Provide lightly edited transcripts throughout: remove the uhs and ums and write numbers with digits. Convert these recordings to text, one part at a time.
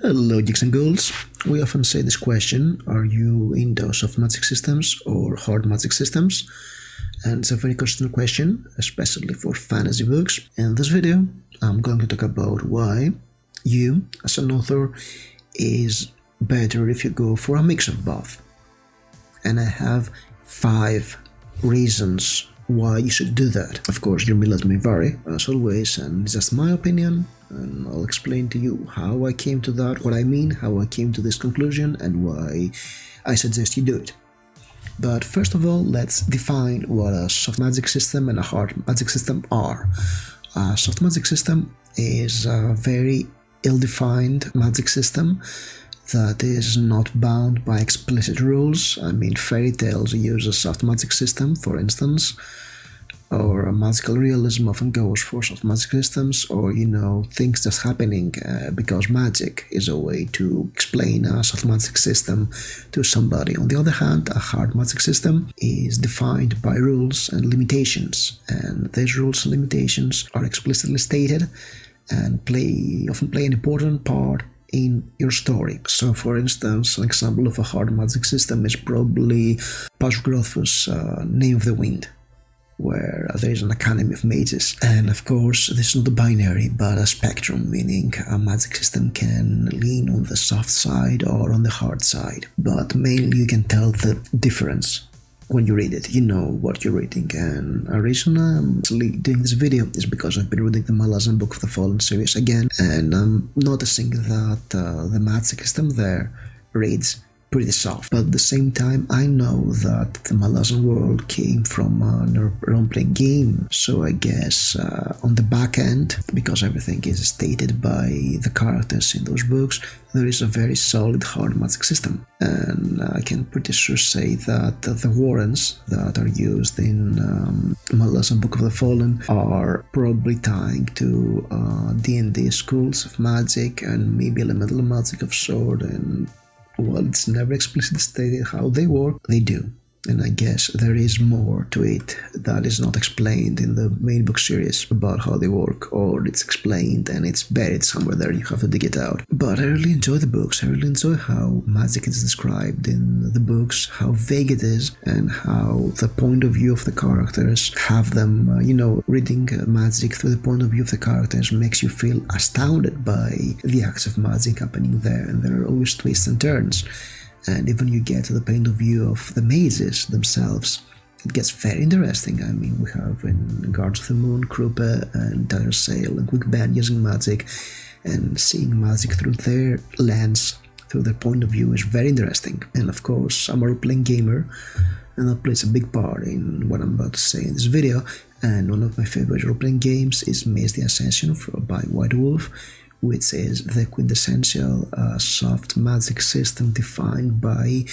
Hello, geeks and ghouls. We often say this question: are you into soft magic systems or hard magic systems? And it's a very questionable question, especially for fantasy books. In this video, I'm going to talk about why you, as an author, is better if you go for a mix of both. And I have 5 reasons why you should do that. Of course, your mileage may vary, as always, and it's just my opinion, and I'll explain to you how I came to that, what I mean, how I came to this conclusion, and why I suggest you do it. But first of all, let's define what a soft magic system and a hard magic system are. A soft magic system is a very ill-defined magic system that is not bound by explicit rules. I mean, fairy tales use a soft magic system, for instance, or magical realism often goes for soft magic systems, or things just happening because magic is a way to explain a soft magic system to somebody. On the other hand, a hard magic system is defined by rules and limitations, and these rules and limitations are explicitly stated and often play an important part in your story. So, for instance, an example of a hard magic system is probably Pasgroth's Name of the Wind, where there is an academy of mages. And of course, this is not a binary, but a spectrum, meaning a magic system can lean on the soft side or on the hard side. But mainly you can tell the difference when you read it. You know what you're reading. And a reason I'm doing this video is because I've been reading the Malazan Book of the Fallen series again, and I'm noticing that the magic system there reads pretty soft. But at the same time, I know that the Malazan world came from a role-playing game, so I guess on the back end, because everything is stated by the characters in those books, there is a very solid hard magic system. And I can pretty sure say that the warrants that are used in Malazan Book of the Fallen are probably tying to D&D schools of magic and maybe elemental magic of sword, and while it's never explicitly stated how they work, they do. And I guess there is more to it that is not explained in the main book series about how they work, or it's explained and it's buried somewhere there and you have to dig it out. But I really enjoy the books. I really enjoy how magic is described in the books, how vague it is, and how the point of view of the characters have them, reading magic through the point of view of the characters makes you feel astounded by the acts of magic happening there, and there are always twists and turns. And even you get to the point of view of the mazes themselves, it gets very interesting. I mean, we have in Guards of the Moon, Kruppe and Tyler Sale and Quick Ben using magic, and seeing magic through their lens, through their point of view, is very interesting. And of course, I'm a role-playing gamer, and that plays a big part in what I'm about to say in this video. And one of my favorite role-playing games is Maze the Ascension by White Wolf, which is the quintessential soft magic system defined by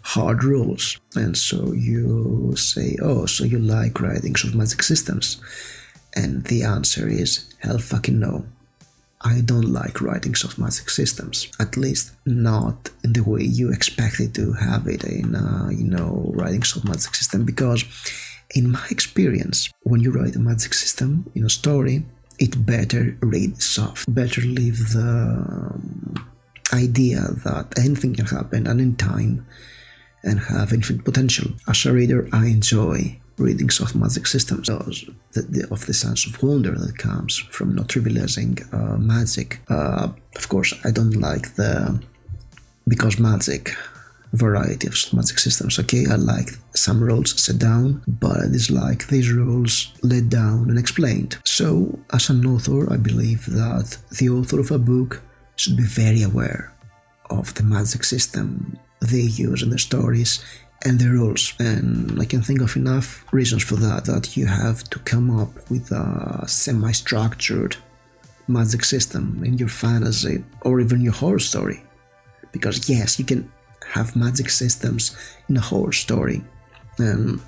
hard rules. And so you say, oh, so you like writing soft magic systems? And the answer is, hell fucking no. I don't like writing soft magic systems, at least not in the way you expect it to have it in, writing soft magic system, because in my experience, when you write a magic system in a story, it better read soft, better leave the idea that anything can happen at any time and have infinite potential. As a reader, I enjoy reading soft magic systems because of the sense of wonder that comes from not trivializing magic. Of course, I don't like the because magic variety of magic systems. Okay, I like some rules set down, but I dislike these rules laid down and explained. So, as an author, I believe that the author of a book should be very aware of the magic system they use in their stories and the rules. And I can think of enough reasons for that you have to come up with a semi-structured magic system in your fantasy or even your horror story. Because yes, you can have magic systems in a horror story, and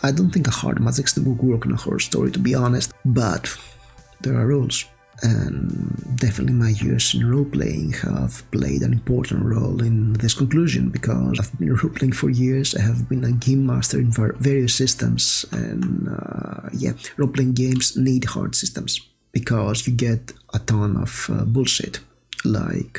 I don't think a hard magic system would work in a horror story, to be honest, but there are rules, and definitely my years in role-playing have played an important role in this conclusion, because I've been role-playing for years. I have been a game master in various systems, and role-playing games need hard systems because you get a ton of bullshit Like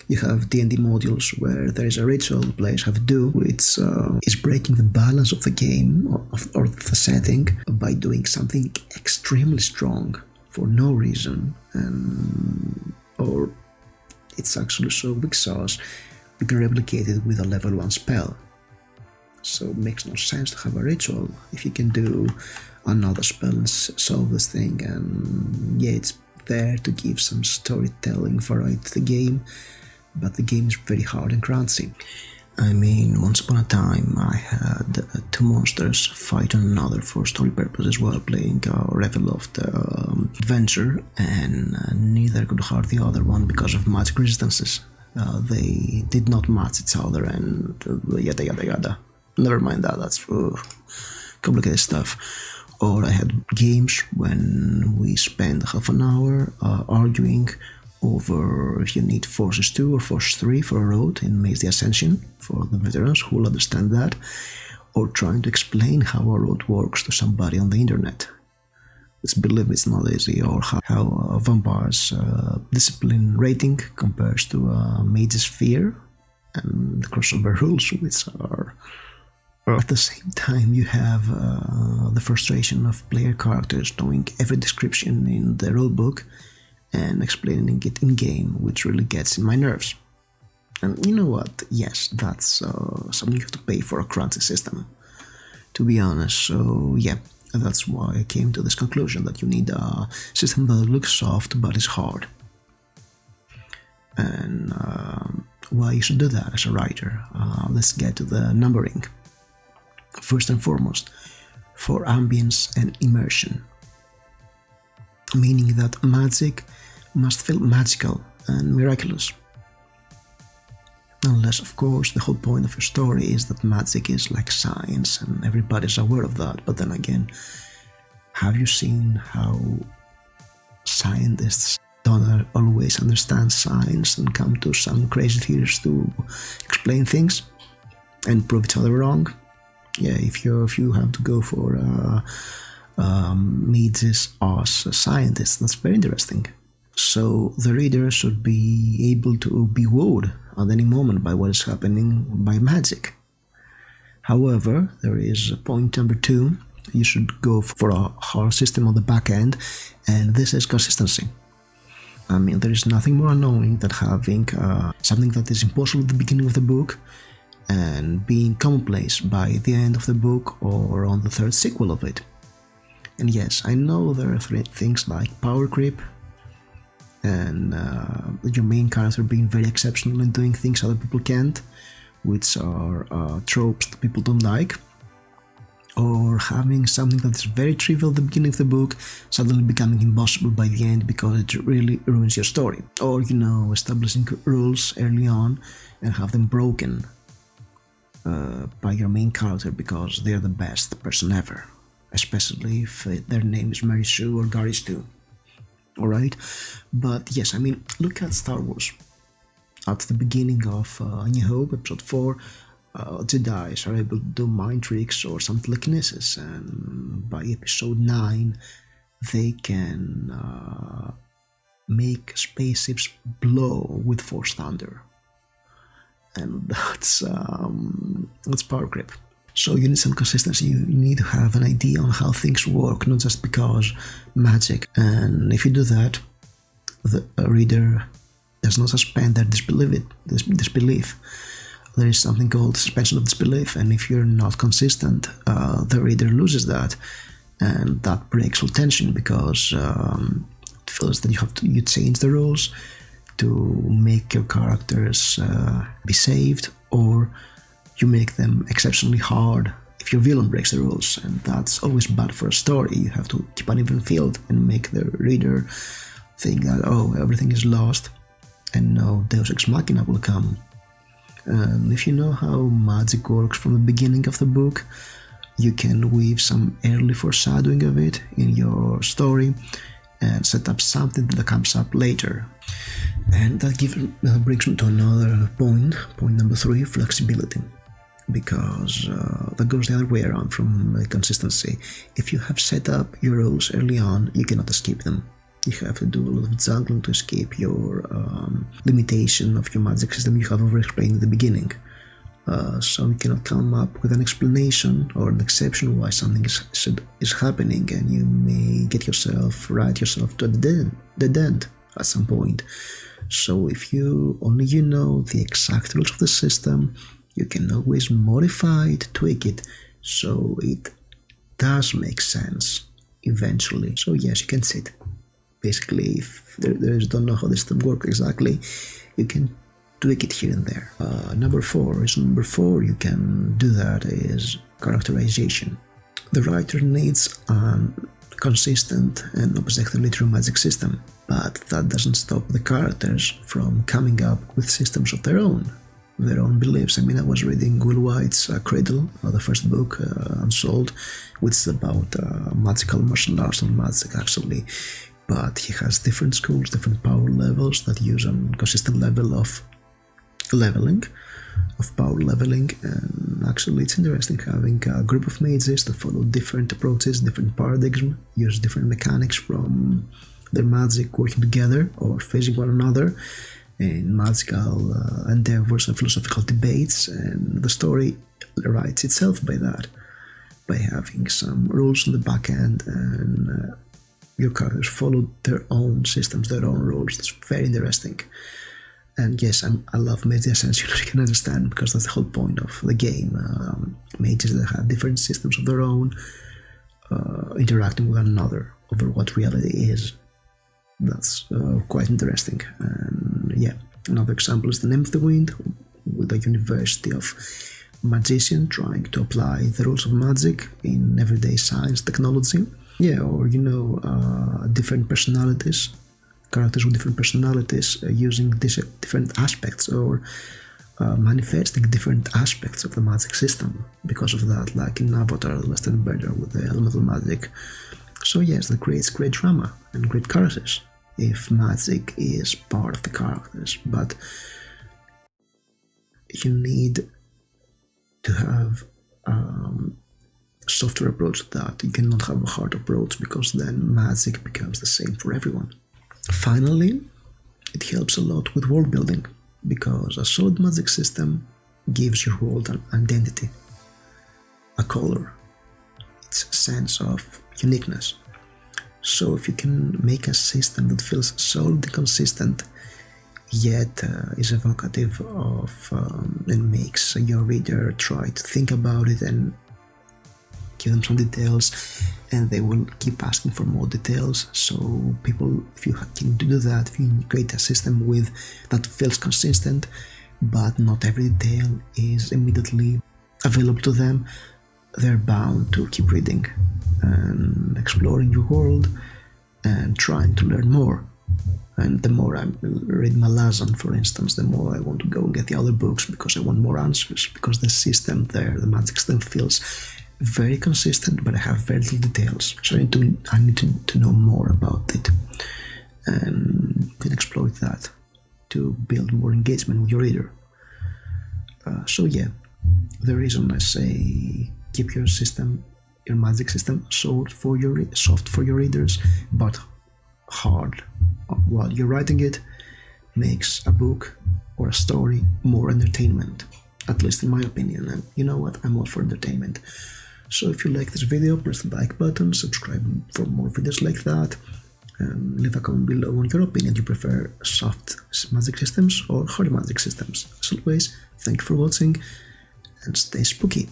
you have D&D modules where there is a ritual the players have to do, which is breaking the balance of the game or the setting by doing something extremely strong for no reason, or it's actually so big sauce you can replicate it with a level 1 spell. So it makes no sense to have a ritual if you can do another spell and solve this thing. And yeah, it's there to give some storytelling variety to the game, but the game is very hard and crunchy. I mean, once upon a time I had two monsters fight on another for story purposes while playing a Reveloft adventure, and neither could hurt the other one because of magic resistances. They did not match each other and yada yada yada. Never mind that, that's complicated stuff. Or I had games when we spent half an hour arguing over if you need Forces 2 or Force 3 for a road in Maze the Ascension, for the veterans who will understand that, or trying to explain how a road works to somebody on the internet. Let's believe it's not easy, or how a vampire's discipline rating compares to a mage's fear, and the crossover rules, which are... At the same time, you have the frustration of player characters knowing every description in the rulebook and explaining it in-game, which really gets in my nerves. And you know what? Yes, that's something you have to pay for a crunchy system, to be honest. So yeah, that's why I came to this conclusion that you need a system that looks soft but is hard. And why you should do that as a writer. Let's get to the numbering. First and foremost, for ambience and immersion, meaning that magic must feel magical and miraculous. Unless, of course, the whole point of your story is that magic is like science and everybody's aware of that. But then again, have you seen how scientists don't always understand science and come to some crazy theories to explain things and prove each other wrong? Yeah, if you have to go for mages as scientists, that's very interesting. So the reader should be able to be wowed at any moment by what is happening by magic. However, there is point number 2. You should go for a hard system on the back end, and this is consistency. I mean, there is nothing more annoying than having something that is impossible at the beginning of the book and being commonplace by the end of the book or on the third sequel of it. And yes, I know there are things like power creep and your main character being very exceptional and doing things other people can't, which are tropes that people don't like, or having something that is very trivial at the beginning of the book suddenly becoming impossible by the end because it really ruins your story, or establishing rules early on and have them broken by your main character because they're the best person ever, especially if their name is Mary Sue or Gary Stu. Alright? But yes, I mean, look at Star Wars. At the beginning of New Hope, episode 4, Jedi's are able to do mind tricks or some telekinesis, and by episode 9 they can make spaceships blow with force thunder. And that's power creep. So you need some consistency, you need to have an idea on how things work, not just because magic. And if you do that, the reader does not suspend their disbelief. There is something called suspension of disbelief, and if you're not consistent, the reader loses that, and that breaks all tension because it feels that you change the rules to make your characters be saved, or you make them exceptionally hard if your villain breaks the rules, and that's always bad for a story. You have to keep an even field and make the reader think that, oh, everything is lost and no Deus Ex Machina will come. And if you know how magic works from the beginning of the book, you can weave some early foreshadowing of it in your story and set up something that comes up later. And that brings me to another point number 3, flexibility. Because that goes the other way around from consistency. If you have set up your rules early on, you cannot escape them. You have to do a lot of juggling to escape your limitation of your magic system you have over-explained in the beginning. So you cannot come up with an explanation or an exception why something is happening, and you may get yourself to a dead end at some point. So if only you know the exact rules of the system, you can always modify it, tweak it, so it does make sense eventually. So yes, you can sit. Basically, if there don't know how the system works exactly, you can tweak it here and there. Number four, you can do that is characterization. The writer needs a consistent and objectively true magic system, but that doesn't stop the characters from coming up with systems of their own beliefs. I mean, I was reading Will White's Cradle, the first book, Unsold, which is about magical martial arts and magic actually, but he has different schools, different power levels that use a consistent level of power leveling, and actually it's interesting having a group of mages that follow different approaches, different paradigms, use different mechanics from their magic working together or facing one another in magical endeavors and philosophical debates, and the story writes itself by that, by having some rules in the back end, and your characters follow their own systems, their own rules. It's very interesting. And yes, I love mage essence, you can understand, because that's the whole point of the game. Mages that have different systems of their own, interacting with one another over what reality is. That's quite interesting. And yeah, another example is The Name of the Wind, with a university of magicians trying to apply the rules of magic in everyday science technology. Yeah, or different personalities, characters with different personalities using different aspects or manifesting different aspects of the magic system because of that, like in Avatar, the Western Bender with the elemental magic. So yes, that creates great drama and great characters if magic is part of the characters, but you need to have softer approach to that. You cannot have a hard approach, because then magic becomes the same for everyone. Finally, it helps a lot with world building, because a solid magic system gives your world an identity, a color, its sense of uniqueness. So if you can make a system that feels solid and consistent, yet is evocative of and makes your reader try to think about it and give them some details, and they will keep asking for more details. So people, if you can do that, if you create a system that feels consistent, but not every detail is immediately available to them, they're bound to keep reading and exploring your world and trying to learn more. And the more I read Malazan, for instance, the more I want to go and get the other books, because I want more answers, because the system there, the magic system, feels very consistent, but I have very little details. So I need to know more about it, and you can exploit that to build more engagement with your reader. So yeah, the reason I say keep your system, your magic system, soft for your readers, but hard while you're writing it, makes a book or a story more entertainment, at least in my opinion. And you know what, I'm all for entertainment. So if you like this video, press the like button, subscribe for more videos like that, and leave a comment below on your opinion. Do you prefer soft magic systems or hard magic systems? As always, thank you for watching, and stay spooky.